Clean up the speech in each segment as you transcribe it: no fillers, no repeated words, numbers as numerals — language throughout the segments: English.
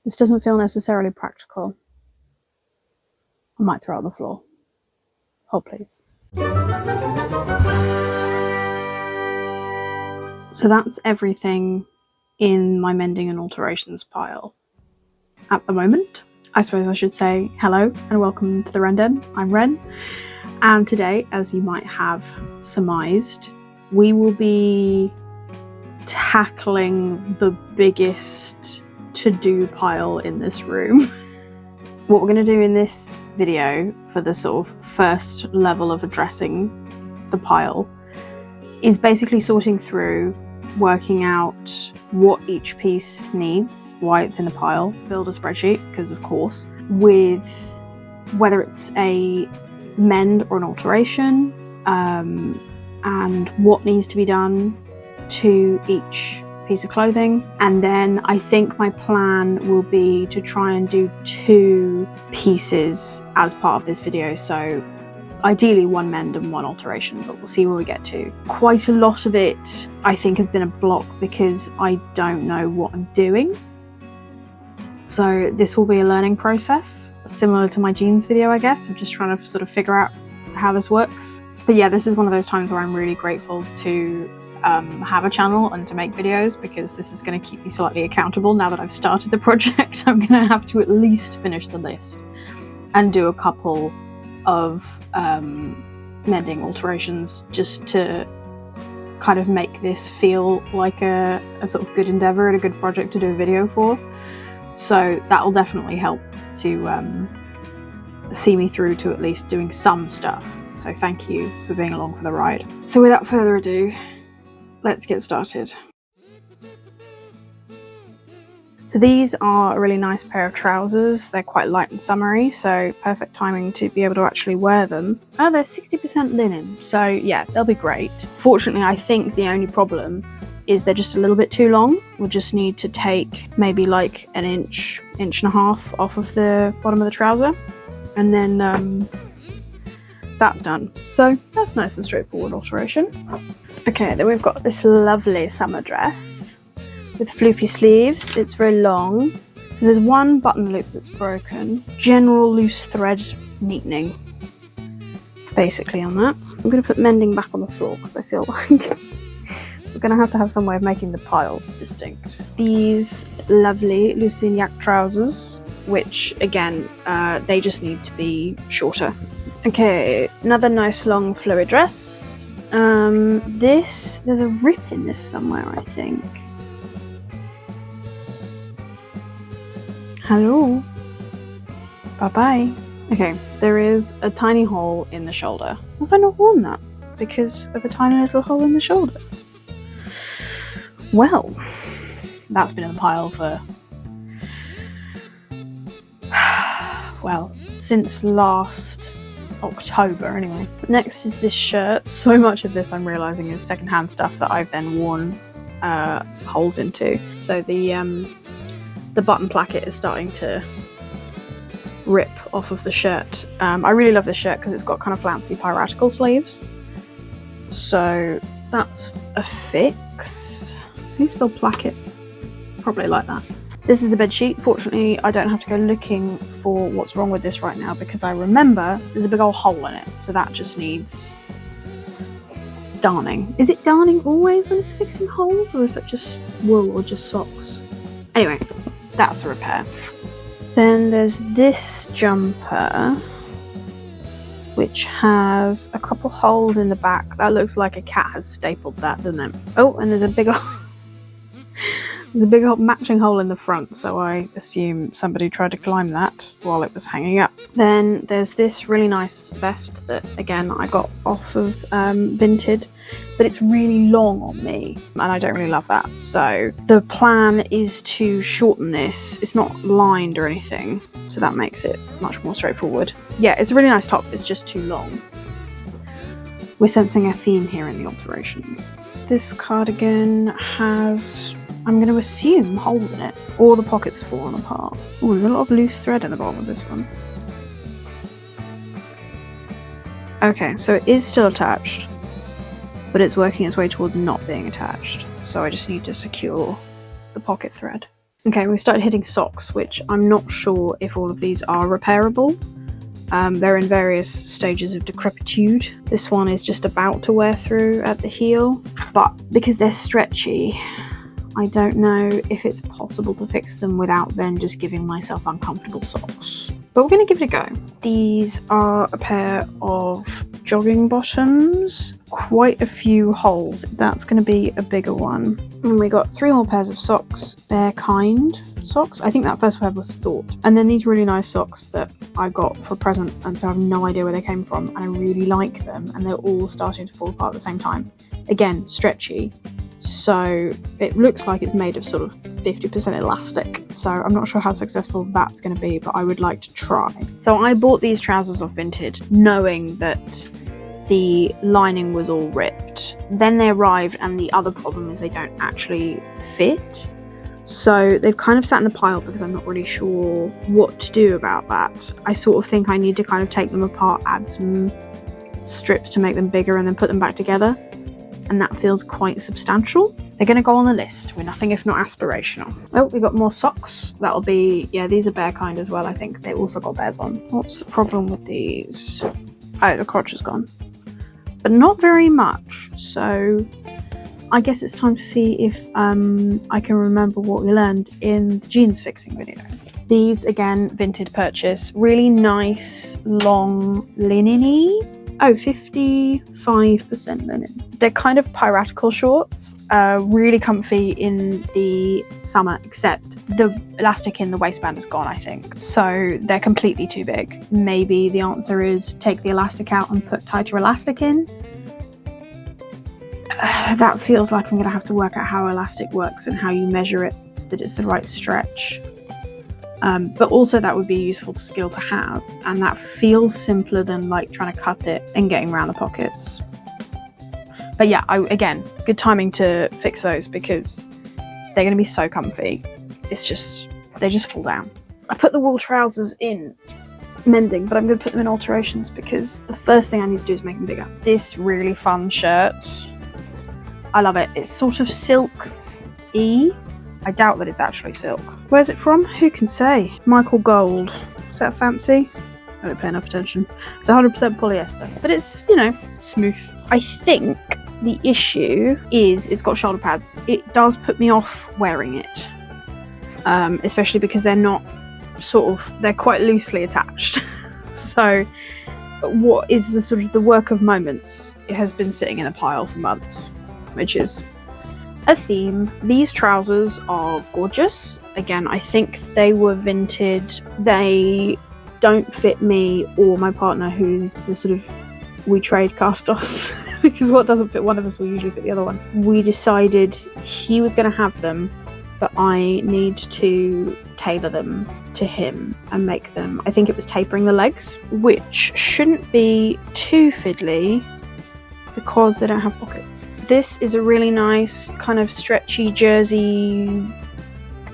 This doesn't feel necessarily practical. I might throw it on the floor. Hold please. So that's everything in my mending and alterations pile at the moment. I suppose I should say hello and welcome to the Ren Den. I'm Ren, and today, as you might have surmised, we will be tackling the biggest to-do pile in this room. What we're going to do in this video for the sort of first level of addressing the pile is basically sorting through, working out what each piece needs, why it's in the pile, build a spreadsheet, because of course, with whether it's a mend or an alteration, and what needs to be done to each piece of clothing. And then I think my plan will be to try and do 2 pieces as part of this video. So ideally 1 mend and 1 alteration, but we'll see where we get to. Quite a lot of it I think has been a block because I don't know what I'm doing. So this will be a learning process, similar to my jeans video, I guess. I'm just trying to sort of figure out how this works. But yeah, this is one of those times where I'm really grateful to have a channel and to make videos, because this is going to keep me slightly accountable. Now that I've started the project, I'm going to have to at least finish the list and do a couple of mending alterations just to kind of make this feel like a sort of good endeavour and a good project to do a video for. So that will definitely help to see me through to at least doing some stuff. So thank you for being along for the ride. So without further ado, let's get started. So these are a really nice pair of trousers. They're quite light and summery, so perfect timing to be able to actually wear them. Oh, they're 60% linen, so yeah, they'll be great. Fortunately, I think the only problem is they're just a little bit too long. We'll just need to take maybe like an inch and a half off of the bottom of the trouser, and then that's done. So that's nice and straightforward alteration. Okay, then we've got this lovely summer dress with floofy sleeves. It's very long. So there's 1 button loop that's broken. General loose thread neatening, basically, on that. I'm going to put mending back on the floor because I feel like we're going to have some way of making the piles distinct. These lovely Lucignac trousers, which again, they just need to be shorter. Okay, another nice long flowy dress. There's a rip in this somewhere, I think. Hello. Bye-bye. Okay, there is a tiny hole in the shoulder. Have I not worn that because of a tiny little hole in the shoulder? Well, that's been in the pile for, well, since last October anyway. Next is this shirt. So much of this, I'm realising, is secondhand stuff that I've then worn holes into. So the button placket is starting to rip off of the shirt. I really love this shirt because it's got kind of flouncy piratical sleeves. So that's a fix. Can you spell placket? Probably like that. This is a bed sheet. Fortunately, I don't have to go looking for what's wrong with this right now because I remember there's a big old hole in it. So that just needs darning. Is it darning always when it's fixing holes, or is that just wool or just socks? Anyway, that's a repair. Then there's this jumper, which has a couple holes in the back. That looks like a cat has stapled that, doesn't it? Oh, and there's a big old there's a big old matching hole in the front, so I assume somebody tried to climb that while it was hanging up. Then there's this really nice vest that, again, I got off of Vinted, but it's really long on me, and I don't really love that. So the plan is to shorten this. It's not lined or anything, so that makes it much more straightforward. Yeah, it's a really nice top, it's just too long. We're sensing a theme here in the alterations. This cardigan has, I'm going to assume, holes in it, or the pockets have fallen apart. Oh, there's a lot of loose thread in the bottom of this one. Okay, so it is still attached, but it's working its way towards not being attached. So I just need to secure the pocket thread. Okay, we started hitting socks, which I'm not sure if all of these are repairable. They're in various stages of decrepitude. This one is just about to wear through at the heel, but because they're stretchy, I don't know if it's possible to fix them without then just giving myself uncomfortable socks. But we're going to give it a go. These are a pair of jogging bottoms. Quite a few holes. That's going to be a bigger one. And we got 3 more pairs of socks. Bear Kind socks. I think that first pair was Thought. And then these really nice socks that I got for a present, and so I have no idea where they came from, and I really like them, and they're all starting to fall apart at the same time. Again, stretchy. So it looks like it's made of sort of 50% elastic, so I'm not sure how successful that's going to be, but I would like to try. So I bought these trousers off Vinted knowing that the lining was all ripped. Then they arrived and the other problem is they don't actually fit. So they've kind of sat in the pile because I'm not really sure what to do about that. I sort of think I need to kind of take them apart, add some strips to make them bigger and then put them back together. And that feels quite substantial. They're going to go on the list. We're nothing if not aspirational. Oh, we got more socks. That'll be, yeah, these are Bear Kind as well, I think. They also got bears on. What's the problem with these? Oh, the crotch is gone. But not very much. So I guess it's time to see if I can remember what we learned in the jeans fixing video. These, again, Vinted purchase. Really nice, long, linen-y. Oh, 55% linen. They're kind of piratical shorts, really comfy in the summer, except the elastic in the waistband is gone, I think. So they're completely too big. Maybe the answer is take the elastic out and put tighter elastic in. That feels like I'm gonna have to work out how elastic works and how you measure it so that it's the right stretch. But also that would be a useful skill to have, and that feels simpler than like trying to cut it and getting around the pockets. But yeah, again, good timing to fix those because they're going to be so comfy. They just fall down. I put the wool trousers in Mending, but I'm going to put them in alterations because the first thing I need to do is make them bigger. This really fun shirt, I love it. It's sort of silk-y. I doubt that it's actually silk. Where's it from? Who can say? Michael Gold. Is that fancy? I don't pay enough attention. It's 100% polyester, but it's, you know, smooth. I think the issue is it's got shoulder pads. It does put me off wearing it, especially because they're not they're quite loosely attached. So what is the sort of the work of moments? It has been sitting in a pile for months, which is a theme. These trousers are gorgeous. Again, I think they were Vinted. They don't fit me or my partner, who's the sort of, we trade cast-offs because what doesn't fit one of us will usually fit the other one. We decided he was going to have them, but I need to tailor them to him and make them, I think it was tapering the legs, which shouldn't be too fiddly because they don't have pockets. This is a really nice kind of stretchy jersey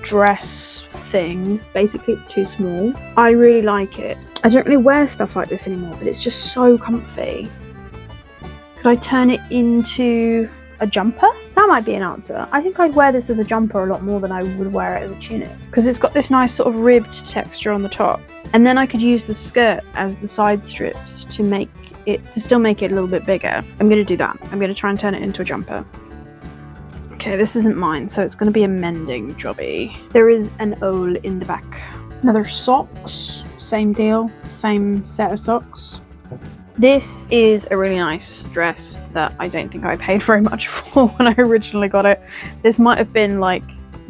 dress thing. Basically it's too small. I really like it. I don't really wear stuff like this anymore, but it's just so comfy. Could I turn it into a jumper? That might be an answer. I think I'd wear this as a jumper a lot more than I would wear it as a tunic because it's got this nice sort of ribbed texture on the top. And then I could use the skirt as the side strips to still make it a little bit bigger. I'm going to do that. I'm going to try and turn it into a jumper. Okay, this isn't mine, so it's going to be a Mending jobby. There is an ole in the back. Another socks, same deal, same set of socks. This is a really nice dress that I don't think I paid very much for when I originally got it. This might have been like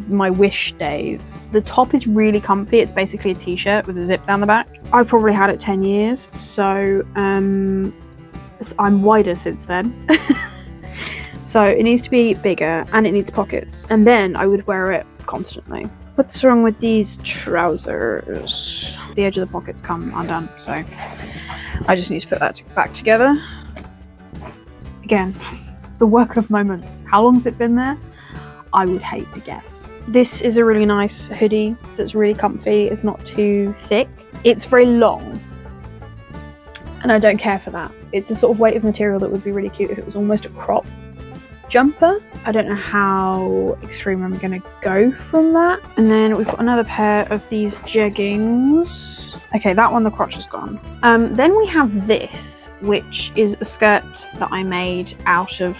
my Wish days. The top is really comfy. It's basically a t-shirt with a zip down the back. I've probably had it 10 years, so I'm wider since then. So it needs to be bigger and it needs pockets, and then I would wear it constantly. What's wrong with these trousers? The edge of the pockets come undone, so I just need to put that back together. Again, the work of moments. How long's it been there? I would hate to guess. This is a really nice hoodie that's really comfy. It's not too thick. It's very long, and I don't care for that. It's a sort of weight of material that would be really cute if it was almost a crop jumper. I don't know how extreme I'm gonna go from that. And then we've got another pair of these jeggings. Okay, that one, the crotch is gone. Then we have this, which is a skirt that I made out of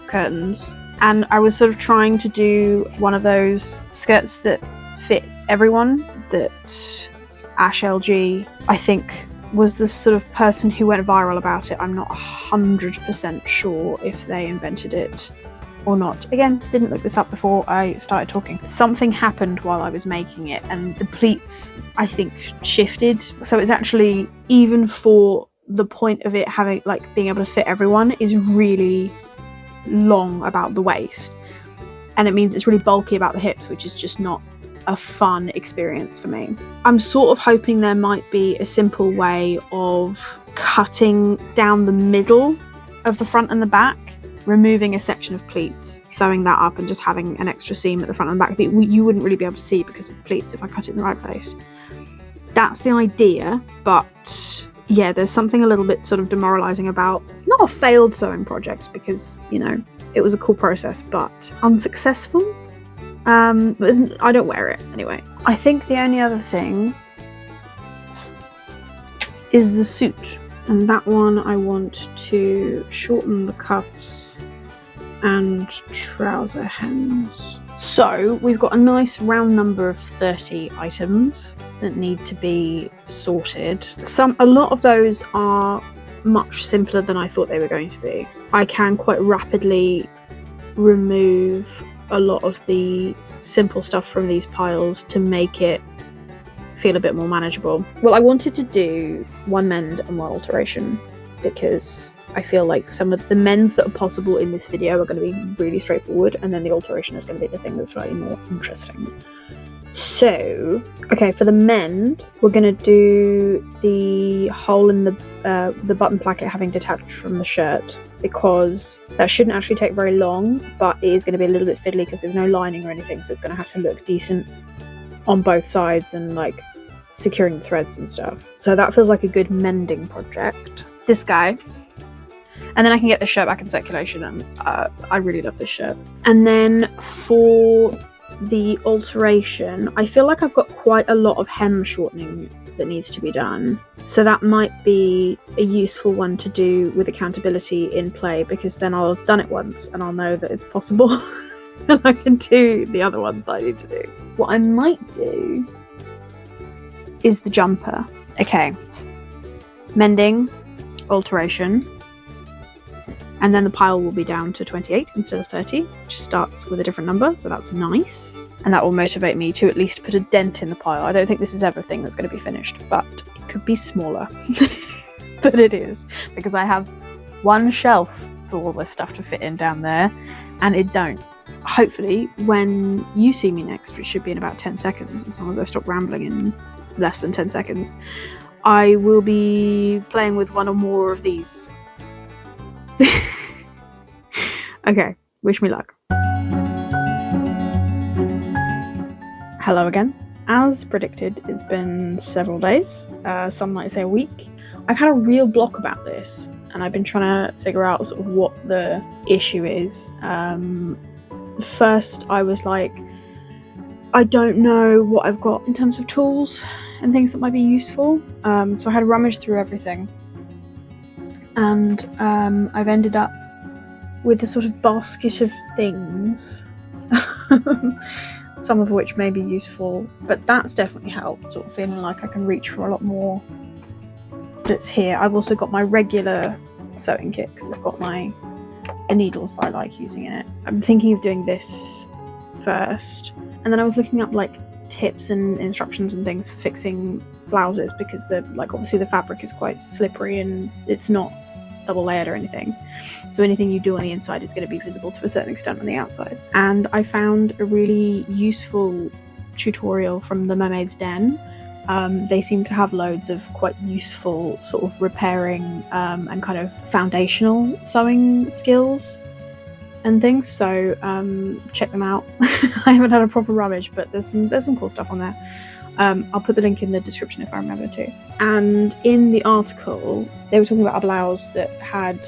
curtains. And I was sort of trying to do one of those skirts that fit everyone, that Ash LG, I think, was the sort of person who went viral about it. I'm not 100% sure if they invented it or not. Again, didn't look this up before I started talking. Something happened while I was making it and the pleats, I think, shifted. So it's actually, even for the point of it having, like, being able to fit everyone, is really long about the waist. And it means it's really bulky about the hips, which is just not a fun experience for me. I'm sort of hoping there might be a simple way of cutting down the middle of the front and the back, removing a section of pleats, sewing that up and just having an extra seam at the front and back that you wouldn't really be able to see because of the pleats if I cut it in the right place. That's the idea, but yeah, there's something a little bit sort of demoralizing about, not a failed sewing project because, you know, it was a cool process, but unsuccessful. I don't wear it anyway. I think the only other thing is the suit, and that one I want to shorten the cuffs and trouser hems. So we've got a nice round number of 30 items that need to be sorted. A lot of those are much simpler than I thought they were going to be. I can quite rapidly remove a lot of the simple stuff from these piles to make it feel a bit more manageable. Well, I wanted to do one mend and one alteration because I feel like some of the mends that are possible in this video are going to be really straightforward, and then the alteration is going to be the thing that's slightly more interesting. So, okay, for the mend, we're going to do the hole in the button placket having detached from the shirt, because that shouldn't actually take very long, but it is going to be a little bit fiddly because there's no lining or anything, so it's going to have to look decent on both sides and like securing the threads and stuff. So that feels like a good mending project. This guy. And then I can get this shirt back in circulation, and I really love this shirt. And then for the alteration, I feel like I've got quite a lot of hem shortening that needs to be done. So that might be a useful one to do with accountability in play, because then I'll have done it once and I'll know that it's possible and I can do the other ones that I need to do. What I might do is the jumper. Okay, mending, alteration, and then the pile will be down to 28 instead of 30, which starts with a different number, so that's nice. And that will motivate me to at least put a dent in the pile. I don't think this is everything that's going to be finished, but it could be smaller than it is, because I have one shelf for all this stuff to fit in down there, and it don't. Hopefully, when you see me next, which should be in about 10 seconds, as long as I stop rambling in less than 10 seconds, I will be playing with one or more of these. Okay, wish me luck. Hello again. As predicted, it's been several days, some might say a week. I've had a real block about this, and I've been trying to figure out sort of what the issue is. First, I was like, I don't know what I've got in terms of tools and things that might be useful. So I had to rummage through everything. And I've ended up with a sort of basket of things, some of which may be useful, but that's definitely helped, sort of feeling like I can reach for a lot more that's here. I've also got my regular sewing kit because it's got the needles that I like using in it. I'm thinking of doing this first, and then I was looking up like tips and instructions and things for fixing blouses, because obviously the fabric is quite slippery and it's not double layered or anything, so anything you do on the inside is going to be visible to a certain extent on the outside. And I found a really useful tutorial from the Mermaid's Den. They seem to have loads of quite useful sort of repairing and kind of foundational sewing skills and things, so check them out. I haven't had a proper rummage, but there's some cool stuff on there. I'll put the link in the description if I remember to. And in the article, they were talking about a blouse that had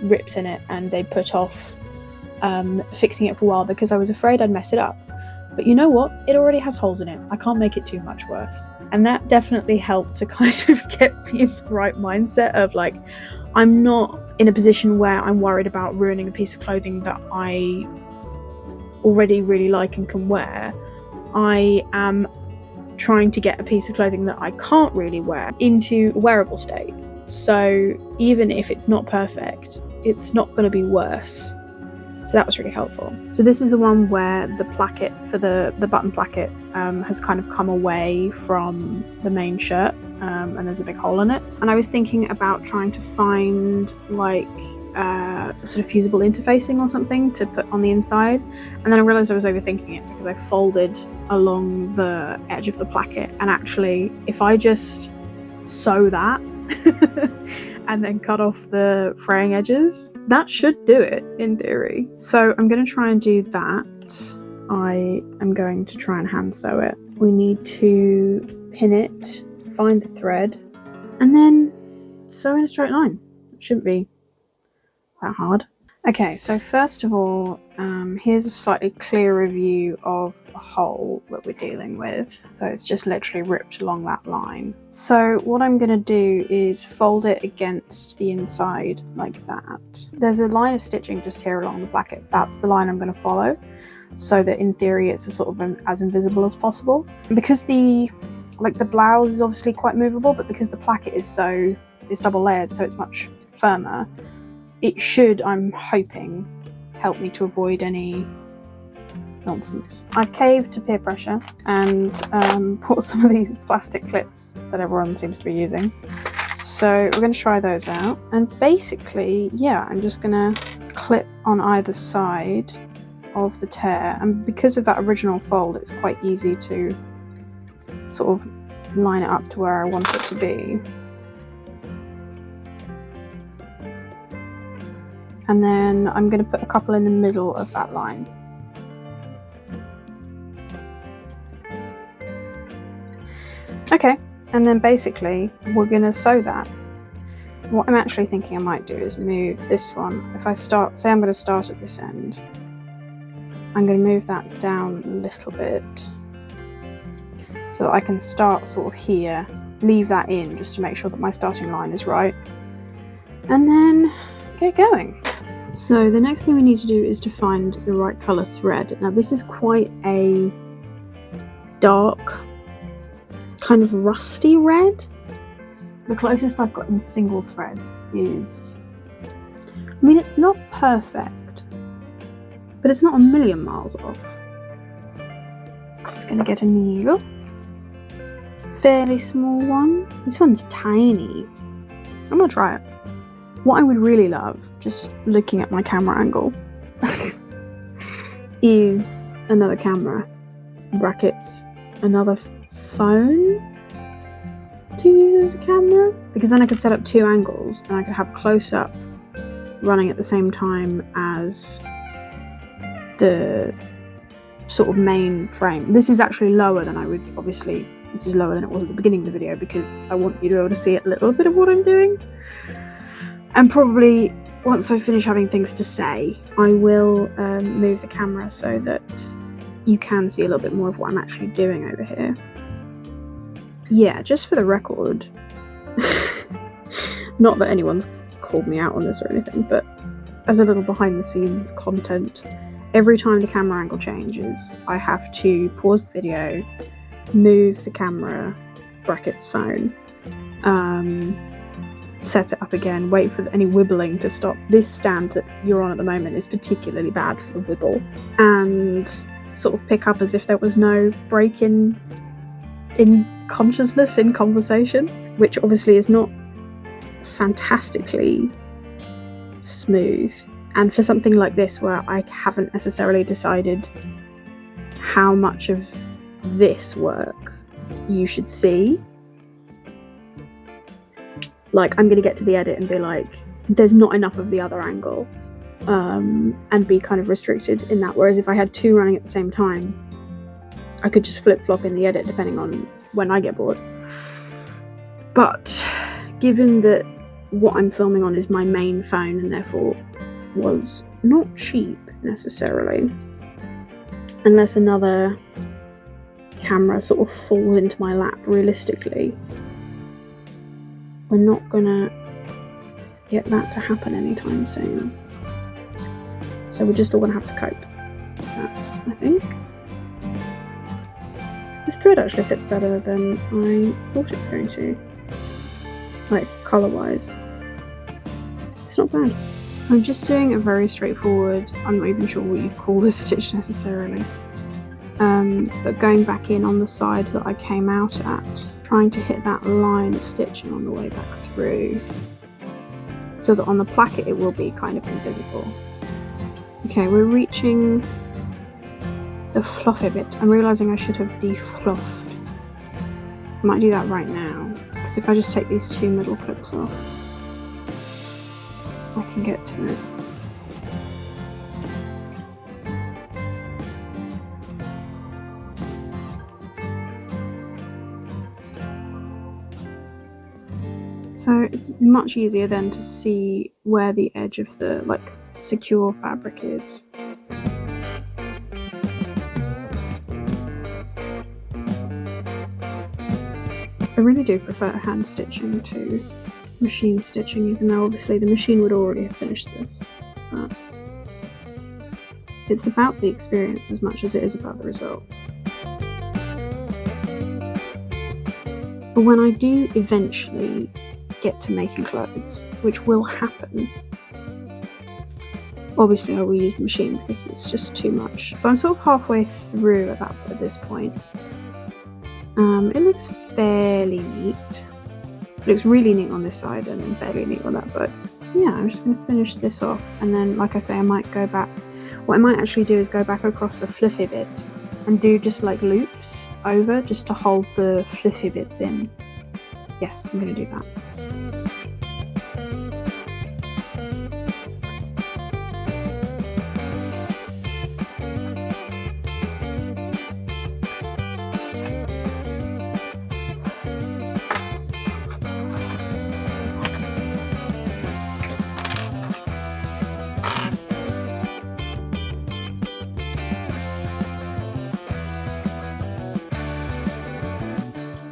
rips in it, and they put off fixing it for a while because I was afraid I'd mess it up. But you know what? It already has holes in it. I can't make it too much worse. And that definitely helped to kind of get me in the right mindset of like, I'm not in a position where I'm worried about ruining a piece of clothing that I already really like and can wear. I am trying to get a piece of clothing that I can't really wear into a wearable state. So even if it's not perfect, it's not going to be worse. So that was really helpful. So this is the one where the placket for the button placket has kind of come away from the main shirt, and there's a big hole in it. And I was thinking about trying to find like sort of fusible interfacing or something to put on the inside. And then I realised I was overthinking it because I folded along the edge of the placket. And actually, if I just sew that and then cut off the fraying edges, that should do it in theory. So I'm going to try and do that. I am going to try and hand sew it. We need to pin it, find the thread, and then sew in a straight line. It shouldn't be that hard. Okay, so first of all, here's a slightly clearer view of the hole that we're dealing with. So it's just literally ripped along that line. So what I'm going to do is fold it against the inside like that. There's a line of stitching just here along the placket. That's the line I'm going to follow, so that in theory it's a sort of as invisible as possible. And because the blouse is obviously quite movable, but because the placket is double layered, so it's much firmer, it should, I'm hoping, help me to avoid any nonsense. I caved to peer pressure and bought some of these plastic clips that everyone seems to be using. So we're going to try those out. And basically, yeah, I'm just going to clip on either side of the tear. And because of that original fold, it's quite easy to sort of line it up to where I want it to be. And then I'm going to put a couple in the middle of that line. Okay, and then basically we're going to sew that. What I'm actually thinking I might do is move this one. If I say I'm going to start at this end, I'm going to move that down a little bit so that I can start sort of here, leave that in just to make sure that my starting line is right, and then get going. So the next thing we need to do is to find the right colour thread. Now this is quite a dark, kind of rusty red. The closest I've got in single thread is, I mean, it's not perfect, but it's not a million miles off. Just gonna get a needle, fairly small one. This one's tiny. I'm gonna try it. What I would really love, just looking at my camera angle, is another camera, brackets, another phone to use as a camera, because then I could set up two angles and I could have close up running at the same time as the sort of main frame. This is actually lower than I would, obviously, this is lower than it was at the beginning of the video because I want you to be able to see a little bit of what I'm doing. And probably once I finish having things to say, I will move the camera so that you can see a little bit more of what I'm actually doing over here. Yeah, just for the record, not that anyone's called me out on this or anything, but as a little behind the scenes content, every time the camera angle changes, I have to pause the video, move the camera, brackets phone, set it up again, wait for any wibbling to stop. This stand that you're on at the moment is particularly bad for the wibble, and sort of pick up as if there was no break in consciousness, in conversation, which obviously is not fantastically smooth. And for something like this where I haven't necessarily decided how much of this work you should see, like, I'm going to get to the edit and be like, there's not enough of the other angle, and be kind of restricted in that. Whereas if I had two running at the same time, I could just flip-flop in the edit depending on when I get bored. But given that what I'm filming on is my main phone and therefore was not cheap, necessarily, unless another camera sort of falls into my lap. Realistically, we're not gonna get that to happen anytime soon, so we're just all gonna have to cope with that, I think. This thread actually fits better than I thought it was going to, like colour wise. It's not bad. So I'm just doing a very straightforward, I'm not even sure what you'd call this stitch necessarily, but going back in on the side that I came out at, trying to hit that line of stitching on the way back through, so that on the placket it will be kind of invisible. Okay, we're reaching the fluffy bit. I'm realising I should have defluffed. I might do that right now, because if I just take these two middle clips off, I can get to it. So it's much easier then to see where the edge of the like secure fabric is. I really do prefer hand stitching to machine stitching, even though obviously the machine would already have finished this, but it's about the experience as much as it is about the result. But when I do eventually get to making clothes, which will happen, obviously I will use the machine because it's just too much. So I'm sort of halfway through at this point. It looks fairly neat. It looks really neat on this side and then fairly neat on that side. Yeah, I'm just going to finish this off, and then like I say, I might go back. What I might actually do is go back across the fluffy bit and do just like loops over, just to hold the fluffy bits in. Yes, I'm going to do that.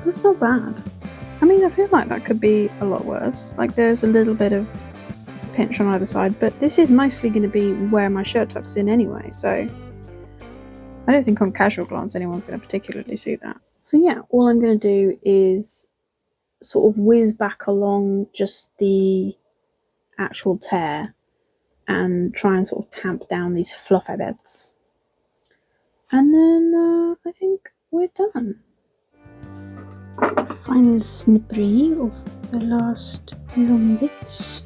That's not bad. I mean, I feel like that could be a lot worse. Like there's a little bit of pinch on either side, but this is mostly going to be where my shirt tucks in anyway, so I don't think on casual glance anyone's going to particularly see that. So yeah, all I'm going to do is sort of whiz back along just the actual tear and try and sort of tamp down these fluffy bits. And then I think we're done. Final snippery of the last long bits.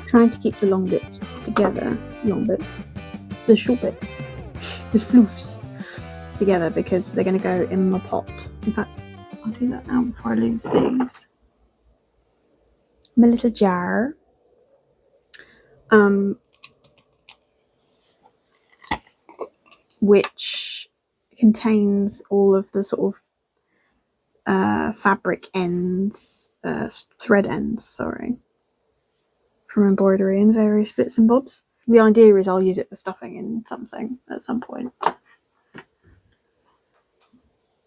Trying to keep the long bits together, the short bits, the floofs together, because they're going to go in my pot. In fact, I'll do that now before I lose these. My little jar. Which contains all of the sort of fabric ends, thread ends, sorry, from embroidery and various bits and bobs. The idea is I'll use it for stuffing in something at some point.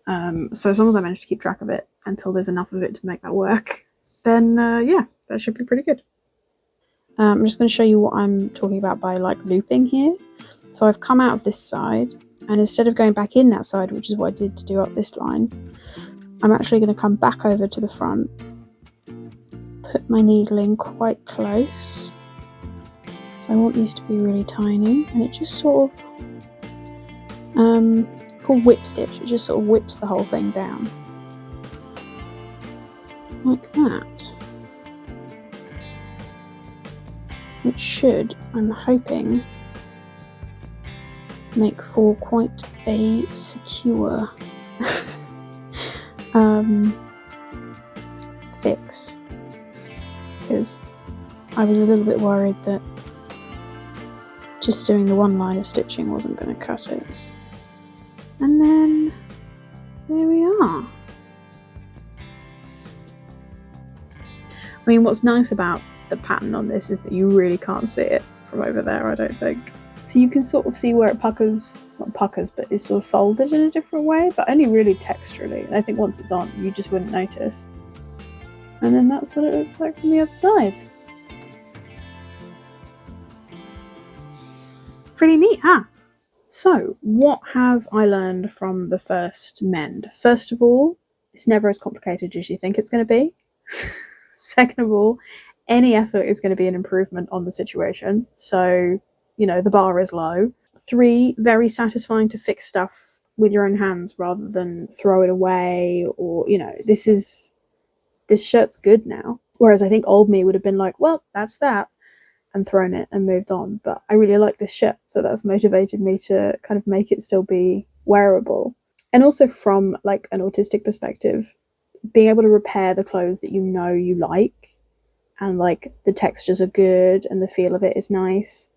So as long as I manage to keep track of it until there's enough of it to make that work, then yeah, that should be pretty good. I'm just going to show you what I'm talking about by like looping here. So I've come out of this side, and instead of going back in that side, which is what I did to do up this line, I'm actually going to come back over to the front, put my needle in quite close. So I want these to be really tiny, and it just sort of, called whip stitch, it just sort of whips the whole thing down. Like that. Which should, I'm hoping, make for quite a secure fix, because I was a little bit worried that just doing the one line of stitching wasn't going to cut it. And then there we are. I mean, what's nice about the pattern on this is that you really can't see it from over there, I don't think. So you can sort of see where it puckers, not puckers, but is sort of folded in a different way, but only really texturally. And I think once it's on, you just wouldn't notice. And then that's what it looks like from the other side. Pretty neat, huh? So, what have I learned from the first mend? First of all, it's never as complicated as you think it's going to be. Second of all, any effort is going to be an improvement on the situation. So, you know, the bar is low. 3, very satisfying to fix stuff with your own hands rather than throw it away or, you know, this shirt's good now. Whereas I think old me would have been like, well, that's that, and thrown it and moved on. But I really like this shirt, so that's motivated me to kind of make it still be wearable. And also from like an autistic perspective, being able to repair the clothes that you know you like and like the textures are good and the feel of it is nice,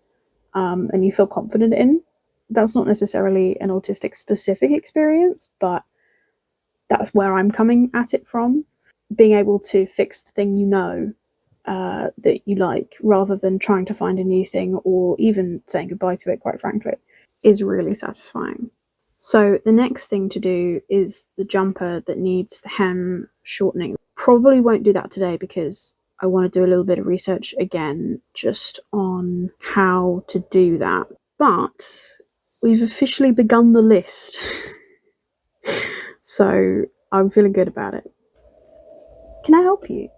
and you feel confident in. That's not necessarily an autistic specific experience, but that's where I'm coming at it from. Being able to fix the thing you know that you like, rather than trying to find a new thing or even saying goodbye to it, quite frankly, is really satisfying. So the next thing to do is the jumper that needs the hem shortening. Probably won't do that today because I want to do a little bit of research again just on how to do that. But we've officially begun the list. So I'm feeling good about it. Can I help you?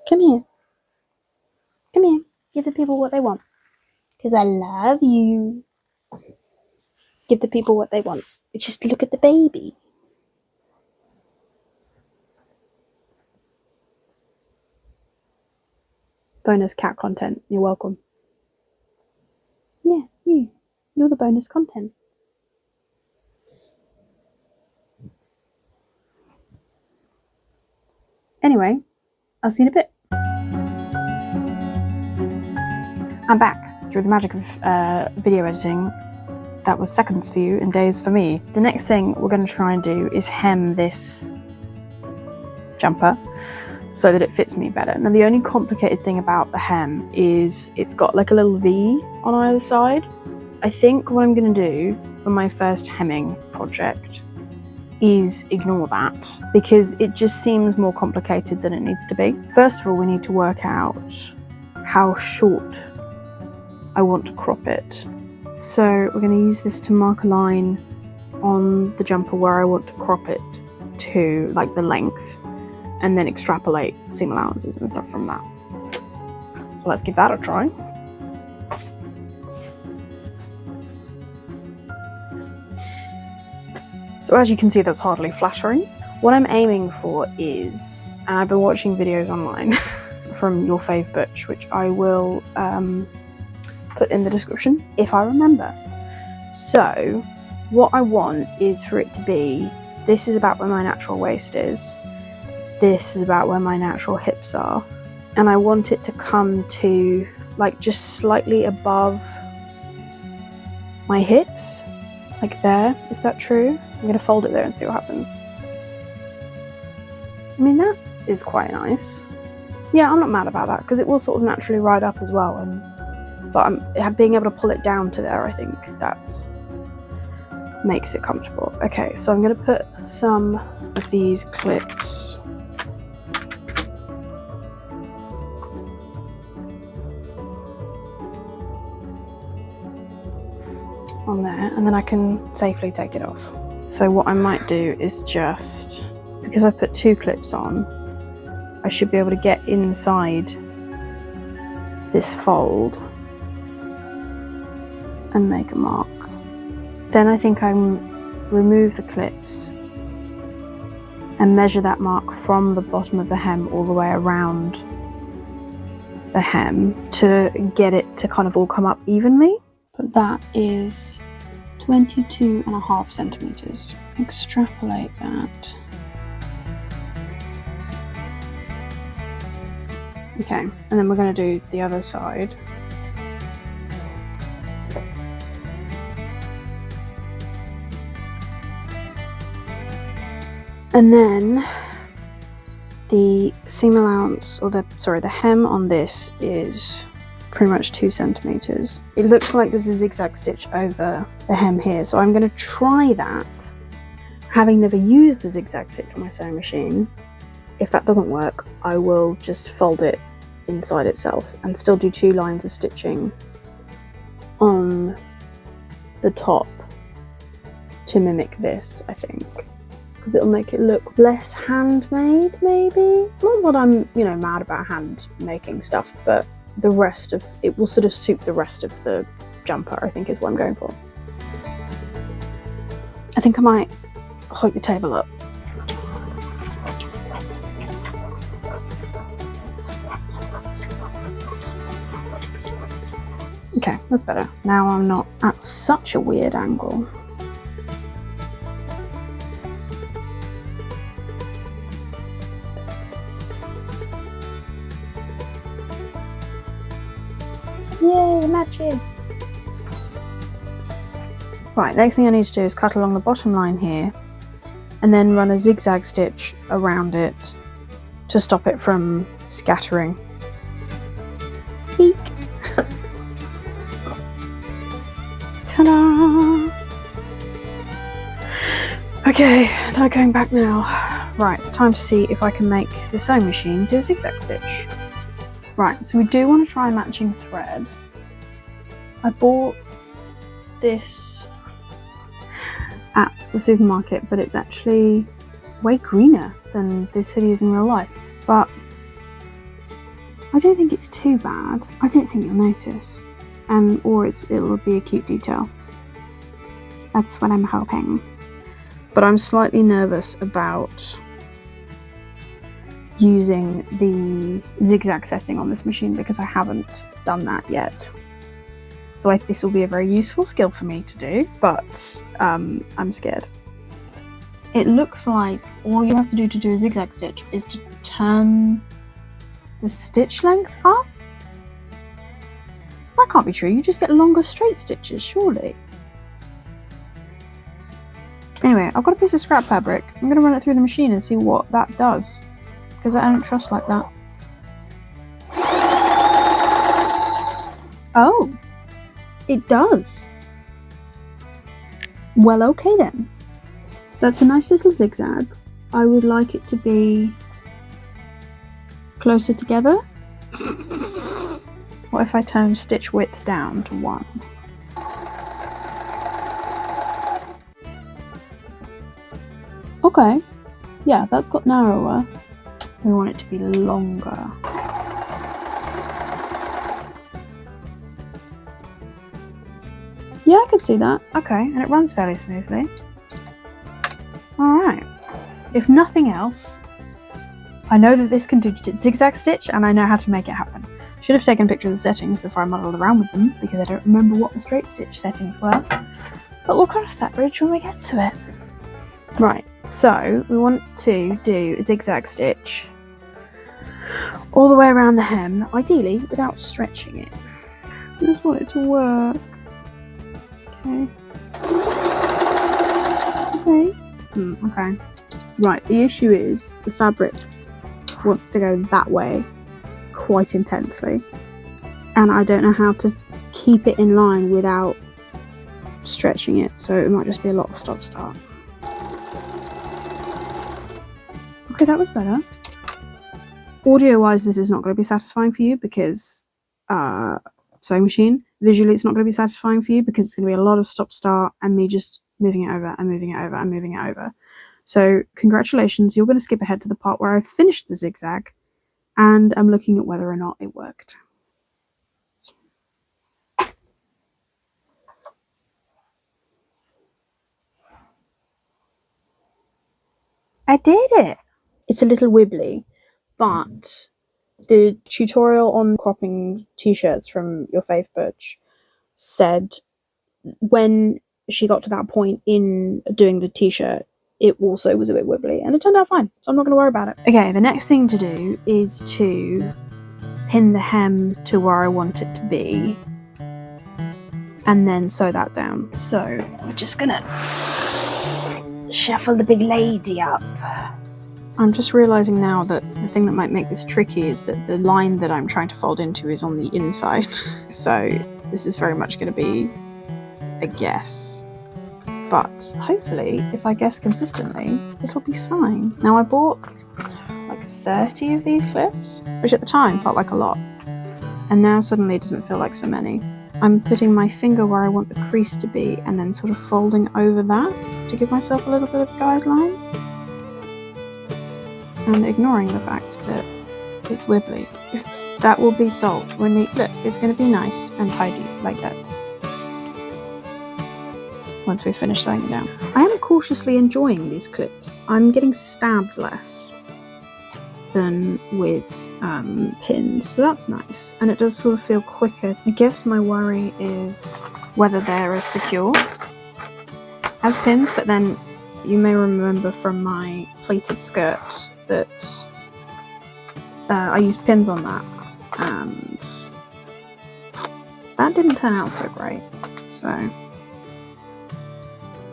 Come here. Come here. Give the people what they want. Because I love you. Give the people what they want. Just look at the baby. Bonus cat content. You're welcome. Yeah, you. You're the bonus content. Anyway, I'll see you in a bit. I'm back through the magic of video editing. That was seconds for you and days for me. The next thing we're going to try and do is hem this jumper so that it fits me better. Now the only complicated thing about the hem is it's got like a little V on either side. I think what I'm going to do for my first hemming project is ignore that, because it just seems more complicated than it needs to be. First of all, we need to work out how short I want to crop it. So we're going to use this to mark a line on the jumper where I want to crop it to, like the length, and then extrapolate seam allowances and stuff from that. So let's give that a try. So as you can see, that's hardly flattering. What I'm aiming for is, and I've been watching videos online from your fave Butch, which I will put in the description if I remember. So what I want is for it to be, this is about where my natural waist is, this is about where my natural hips are, and I want it to come to like just slightly above my hips, like there. Is that true? I'm going to fold it there and see what happens. I mean, that is quite nice. Yeah, I'm not mad about that because it will sort of naturally ride up as well, but being able to pull it down to there, I think that's makes it comfortable. Okay, so I'm going to put some of these clips on there, and then I can safely take it off. So what I might do is just, because I put 2 clips on, I should be able to get inside this fold and make a mark. Then I think I remove the clips and measure that mark from the bottom of the hem all the way around the hem to get it to kind of all come up evenly. But that is 22.5 centimeters. Extrapolate that. Okay, and then we're going to do the other side. And then The seam allowance, or the hem on this is pretty much 2 centimeters. It looks like there's a zigzag stitch over the hem here, so I'm going to try that. Having never used the zigzag stitch on my sewing machine, if that doesn't work, I will just fold it inside itself and still do 2 lines of stitching on the top to mimic this, I think. Because it'll make it look less handmade, maybe? Not that I'm, mad about hand making stuff, but the rest of it will sort of suit the rest of the jumper, I think is what I'm going for. I think I might hoik the table up. Okay, that's better. Now I'm not at such a weird angle. Yay, matches! Right, next thing I need to do is cut along the bottom line here and then run a zigzag stitch around it to stop it from scattering. Eek! Ta-da! Okay, no going back now. Right, time to see if I can make the sewing machine do a zigzag stitch. Right, so we do want to try matching thread. I bought this at the supermarket, but it's actually way greener than this hoodie is in real life. But I don't think it's too bad. I don't think you'll notice. Or it'll be a cute detail. That's what I'm hoping. But I'm slightly nervous about using the zigzag setting on this machine because I haven't done that yet. So this will be a very useful skill for me to do, but I'm scared. It looks like all you have to do to do a zigzag stitch is to turn the stitch length up. That can't be true, you just get longer straight stitches, surely. Anyway, I've got a piece of scrap fabric. I'm going to run it through the machine and see what that does, because I don't trust like that. Oh, it does. Well, okay then. That's a nice little zigzag. I would like it to be closer together. What if I turn stitch width down to 1? Okay, yeah, that's got narrower. We want it to be longer. Yeah, I could see that. Okay, and it runs fairly smoothly. Alright. If nothing else, I know that this can do zigzag stitch and I know how to make it happen. Should have taken a picture of the settings before I muddled around with them because I don't remember what the straight stitch settings were. But we'll cross that bridge when we get to it. Right, so we want to do a zigzag stitch all the way around the hem, ideally without stretching it. I just want it to work. Okay. Okay. Okay. Right, the issue is the fabric wants to go that way quite intensely. And I don't know how to keep it in line without stretching it, so it might just be a lot of stop-start. Okay, that was better. Audio-wise, this is not going to be satisfying for you because sewing machine. Visually, it's not going to be satisfying for you because it's going to be a lot of stop-start and me just moving it over and moving it over and moving it over. So congratulations, you're going to skip ahead to the part where I've finished the zigzag and I'm looking at whether or not it worked. I did it! It's a little wibbly, but the tutorial on cropping t-shirts from your fave Butch said when she got to that point in doing the t-shirt, it also was a bit wibbly, and it turned out fine, so I'm not going to worry about it. Okay, the next thing to do is to pin the hem to where I want it to be, and then sew that down. So we're just gonna shuffle the big lady up. I'm just realizing now that the thing that might make this tricky is that the line that I'm trying to fold into is on the inside. So this is very much going to be a guess. But hopefully, if I guess consistently, it'll be fine. Now I bought like 30 of these clips, which at the time felt like a lot. And now suddenly it doesn't feel like so many. I'm putting my finger where I want the crease to be and then sort of folding over that to give myself a little bit of guideline. And ignoring the fact that it's wibbly. That will be solved when look, it's going to be nice and tidy like that. Once we finish sewing it down. I am cautiously enjoying these clips. I'm getting stabbed less than with pins, so that's nice. And it does sort of feel quicker. I guess my worry is whether they're as secure as pins, but then you may remember from my pleated skirt that I used pins on that, and that didn't turn out so great. So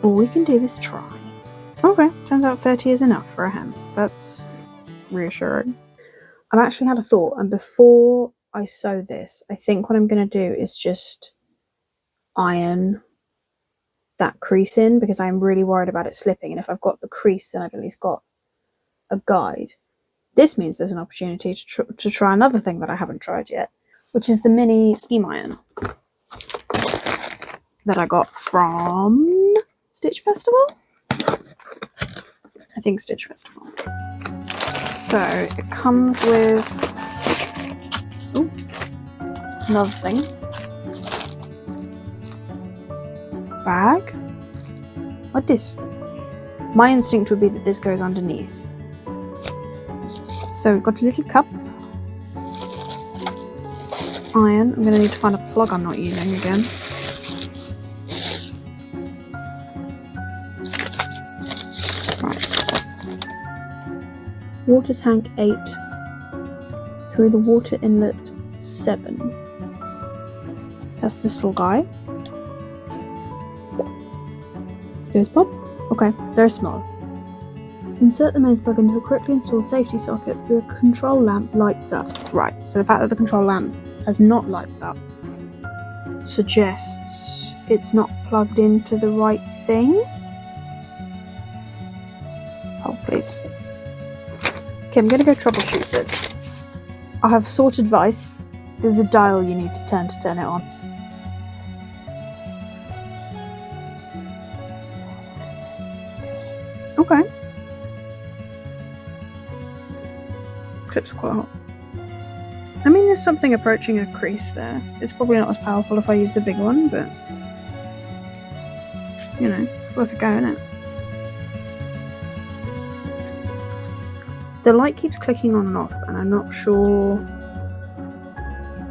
all we can do is try. Okay, turns out 30 is enough for a hem. That's reassuring. I've actually had a thought, and before I sew this, I think what I'm going to do is just iron that crease in, because I'm really worried about it slipping, and if I've got the crease then I've at least got a guide. This means there's an opportunity to try another thing that I haven't tried yet, which is the mini scheme iron that I got from Stitch Festival? I think Stitch Festival. So it comes with another thing. Bag? What this? My instinct would be that this goes underneath. So we've got a little cup. Iron. I'm going to need to find a plug I'm not using again. Water tank 8 through the water inlet 7. That's this little guy. Goes pop. Okay, very small. Insert the mains plug into a correctly installed safety socket. The control lamp lights up. Right, so the fact that the control lamp has not lights up suggests it's not plugged into the right thing. Hold please. Okay, I'm going to go troubleshoot this. I have sought advice. There's a dial you need to turn it on. Okay. Clip's quite hot. I mean, there's something approaching a crease there. It's probably not as powerful if I use the big one, but you know, it's worth a go, innit? The light keeps clicking on and off, and I'm not sure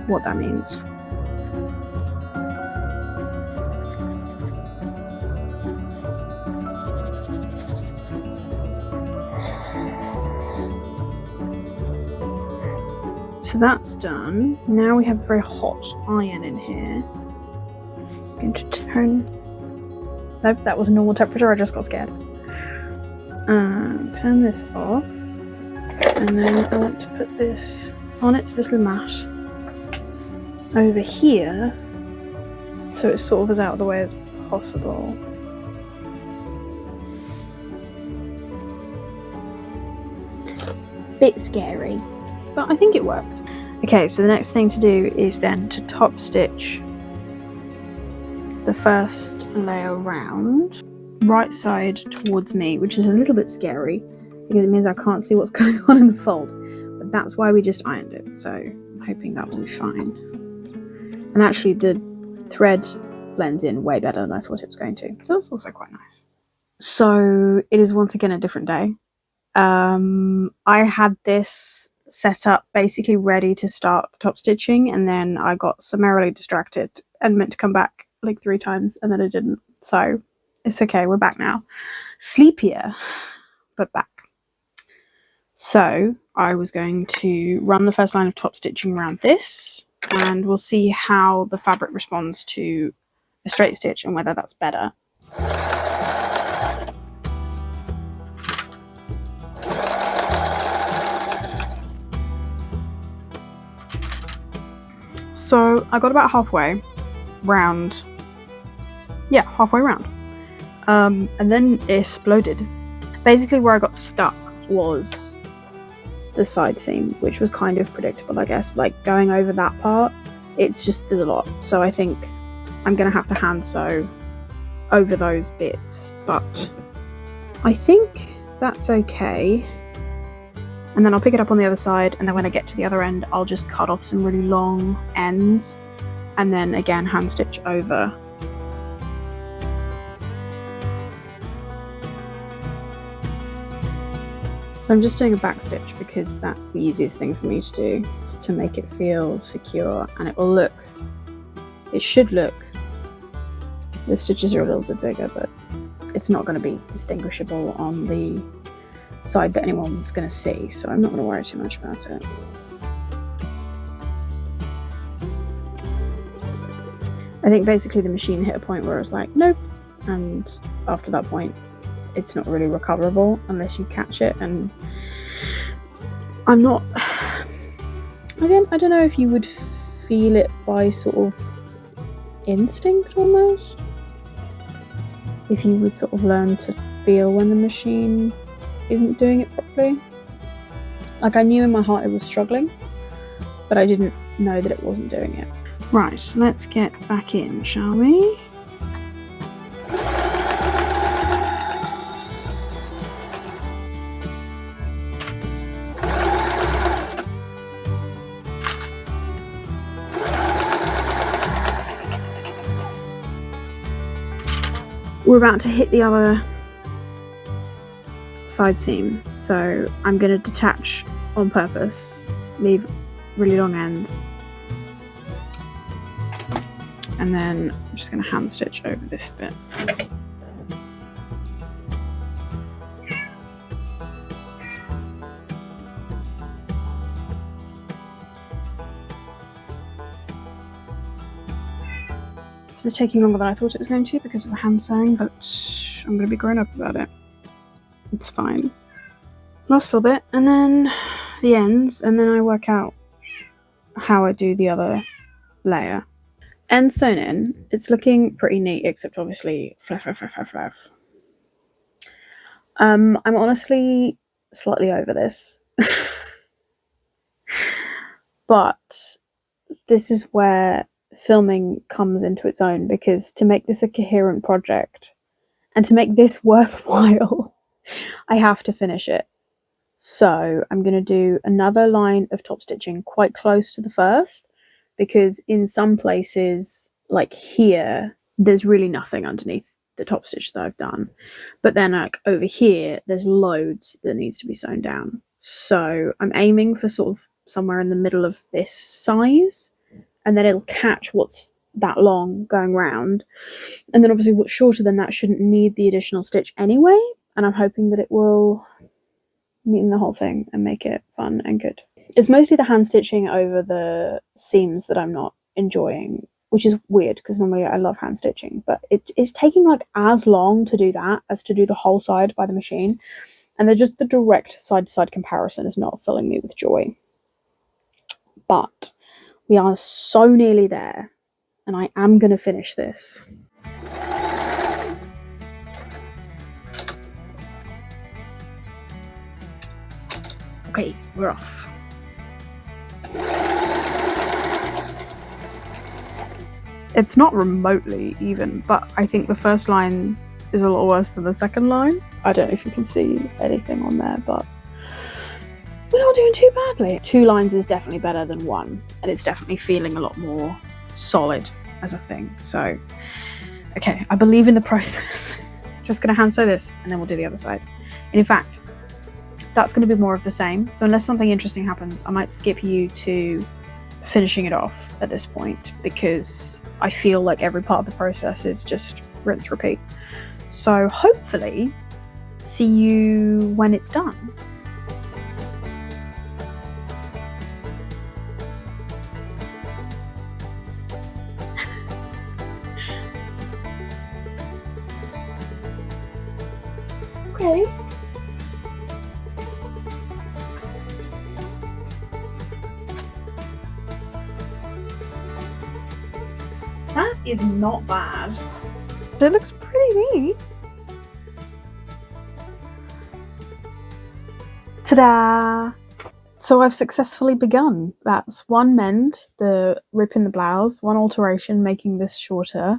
what that means. So that's done. Now we have a very hot iron in here. I'm going to turn... Nope, that was a normal temperature, I just got scared. Turn this off. And then I want to put this on its little mat over here, so it's sort of as out of the way as possible. Bit scary, but I think it worked. Okay, so the next thing to do is then to top stitch the first layer round, right side towards me, which is a little bit scary because it means I can't see what's going on in the fold, but that's why we just ironed it, so I'm hoping that will be fine. And actually the thread blends in way better than I thought it was going to, so that's also quite nice. So it is once again a different day. I had this set up basically ready to start the top stitching, and then I got summarily distracted and meant to come back like 3 times, and then I didn't, so it's okay, we're back now. Sleepier, but back. So I was going to run the first line of top stitching around this, and we'll see how the fabric responds to a straight stitch and whether that's better. So I got about halfway round. Yeah, halfway round. And then it exploded. Basically where I got stuck was the side seam, which was kind of predictable, I guess. Like going over that part, it's just a lot. So I think I'm gonna have to hand sew over those bits, but I think that's okay. And then I'll pick it up on the other side, and then when I get to the other end, I'll just cut off some really long ends and then again hand stitch over. So I'm just doing a back stitch because that's the easiest thing for me to do to make it feel secure, and it should look, the stitches are a little bit bigger, but it's not going to be distinguishable on the side that anyone's going to see, so I'm not going to worry too much about it. I think basically the machine hit a point where I was like, nope, and after that point it's not really recoverable unless you catch it, and I'm not, again, I don't know if you would feel it by sort of instinct almost, if you would sort of learn to feel when the machine isn't doing it properly. Like I knew in my heart it was struggling, but I didn't know that it wasn't doing it. Right, let's get back in, shall we? We're about to hit the other side seam, so I'm going to detach on purpose, leave really long ends, and then I'm just going to hand stitch over this bit. This is taking longer than I thought it was going to because of the hand sewing, but I'm going to be grown up about it. It's fine. Last little bit, and then the ends, and then I work out how I do the other layer. End sewn in, it's looking pretty neat, except obviously fluff. I'm honestly slightly over this. But this is where filming comes into its own, because to make this a coherent project and to make this worthwhile, I have to finish it. So I'm going to do another line of top stitching quite close to the first, because in some places, like here, there's really nothing underneath the top stitch that I've done. But then like over here, there's loads that needs to be sewn down. So I'm aiming for sort of somewhere in the middle of this size, and then it'll catch what's that long going round. And then obviously what's shorter than that shouldn't need the additional stitch anyway. And I'm hoping that it will neaten the whole thing and make it fun and good. It's mostly the hand stitching over the seams that I'm not enjoying, which is weird because normally I love hand stitching, but it is taking like as long to do that as to do the whole side by the machine. And they're just, the direct side-to-side comparison is not filling me with joy. But we are so nearly there, and I am going to finish this. Okay, we're off. It's not remotely even, but I think the first line is a lot worse than the second line. I don't know if you can see anything on there, but we're not doing too badly. 2 lines is definitely better than 1, and it's definitely feeling a lot more solid as a thing. So, okay, I believe in the process. Just gonna hand sew this, and then we'll do the other side. And in fact, that's gonna be more of the same. So unless something interesting happens, I might skip you to finishing it off at this point, because I feel like every part of the process is just rinse, repeat. So hopefully, see you when it's done. Okay. is not bad. It looks pretty neat. Ta-da! So I've successfully begun. That's one mend, the rip in the blouse, one alteration, making this shorter.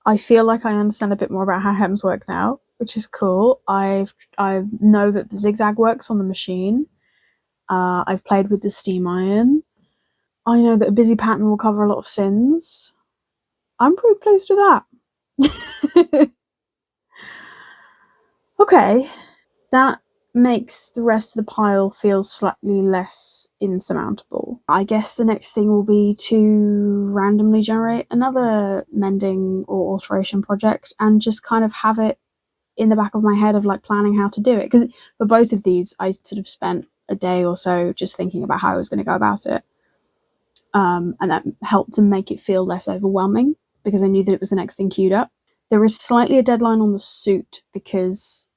I feel like I understand a bit more about how hems work now, which is cool. I know that the zigzag works on the machine. I've played with the steam iron. I know that a busy pattern will cover a lot of sins. I'm pretty pleased with that. Okay, that makes the rest of the pile feel slightly less insurmountable. I guess the next thing will be to randomly generate another mending or alteration project and just kind of have it in the back of my head of like planning how to do it. Because for both of these, I sort of spent a day or so just thinking about how I was going to go about it. And that helped to make it feel less overwhelming because I knew that it was the next thing queued up. There is slightly a deadline on the suit because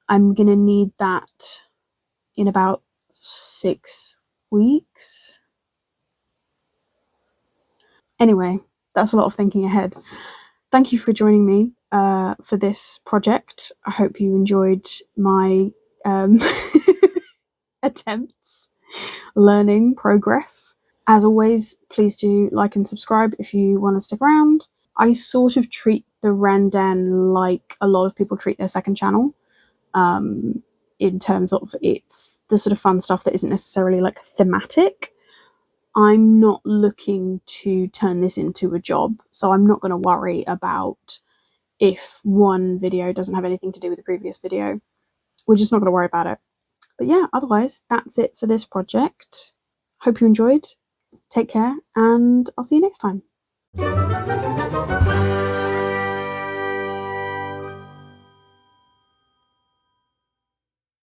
I'm going to need that in about 6 weeks. Anyway, that's a lot of thinking ahead. Thank you for joining me for this project. I hope you enjoyed my attempts, learning, progress. As always, please do like and subscribe if you want to stick around. I sort of treat the Randen like a lot of people treat their second channel, in terms of it's the sort of fun stuff that isn't necessarily like thematic. I'm not looking to turn this into a job, so I'm not going to worry about if one video doesn't have anything to do with the previous video. We're just not going to worry about it. But yeah, otherwise, that's it for this project. Hope you enjoyed. Take care, and I'll see you next time.